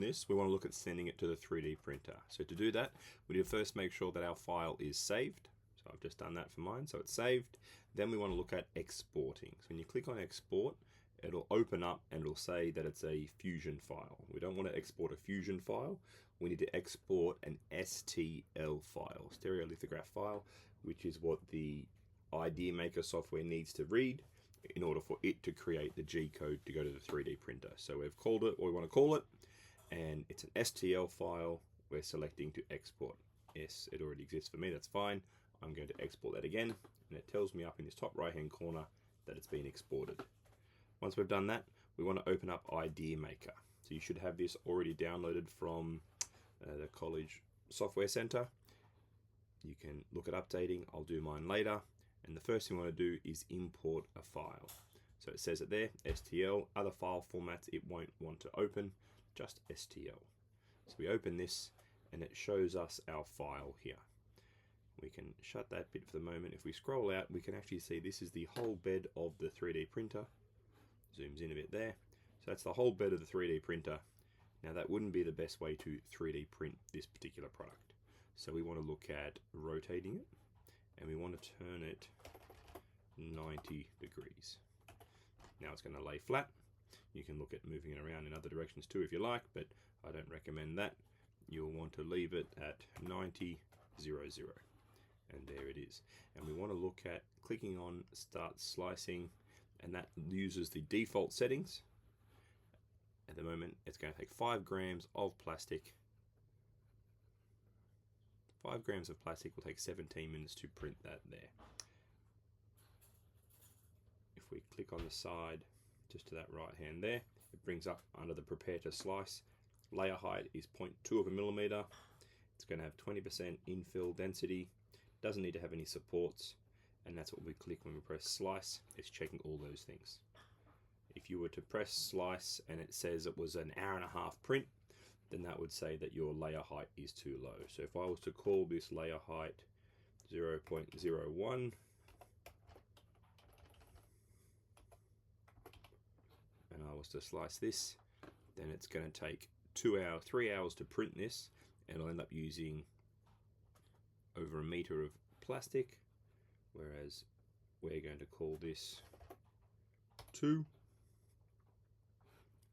this, we want to look at sending it to the 3D printer. So to do that, we need to first make sure that our file is saved. So I've just done that for mine, so it's saved. Then we want to look at exporting. So when you click on export, it'll open up and it'll say that it's a Fusion file. We don't want to export a Fusion file. We need to export an STL file, stereolithograph file, which is what the Idea Maker software needs to read in order for it to create the G code to go to the 3D printer. So we've called it what we want to call it, and it's an STL file. We're selecting to export. Yes, it already exists for me, that's fine. I'm going to export that again, and it tells me up in this top right hand corner that it's been exported. Once we've done that, we want to open up Idea Maker. So you should have this already downloaded from the College Software Center. You can look at updating. I'll do mine later. And the first thing we want to do is import a file. So it says it there, STL. Other file formats it won't want to open, just STL. So we open this and it shows us our file here. We can shut that bit for the moment. If we scroll out, we can actually see this is the whole bed of the 3D printer. Zooms in a bit there. So that's the whole bed of the 3D printer. Now that wouldn't be the best way to 3D print this particular product. So we want to look at rotating it, and we want to turn it 90 degrees. Now it's going to lay flat. You can look at moving it around in other directions too if you like, but I don't recommend that. You'll want to leave it at 90, 0, 0. And there it is. And we want to look at clicking on Start Slicing, and that uses the default settings. At the moment, it's going to take 5 grams of plastic. 5 grams of plastic will take 17 minutes to print that there. If we click on the side, just to that right hand there, it brings up under the Prepare to Slice. Layer height is 0.2 of a millimeter. It's going to have 20% infill density. Doesn't need to have any supports. And that's what we click when we press slice. It's checking all those things. If you were to press slice and it says it was an hour-and-a-half print, then that would say that your layer height is too low. So if I was to call this layer height 0.01, and I was to slice this, then it's going to take 3 hours to print this, and I'll end up using over 1 meter of plastic. Whereas we're going to call this 2,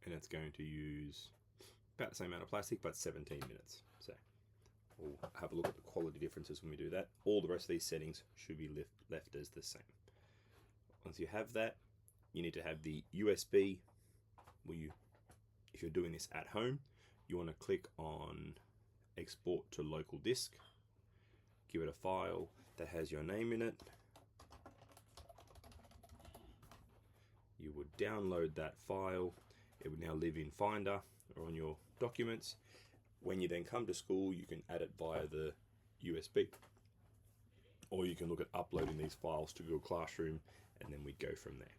and it's going to use about the same amount of plastic, but 17 minutes. So we'll have a look at the quality differences when we do that. All the rest of these settings should be left as the same. Once you have that, you need to have the USB. If you're doing this at home, you want to click on Export to Local Disk. Give it a file that has your name in it. You would download that file. It would now live in Finder or on your documents. When you then come to school, you can add it via the USB, or you can look at uploading these files to Google Classroom, and then we'd go from there.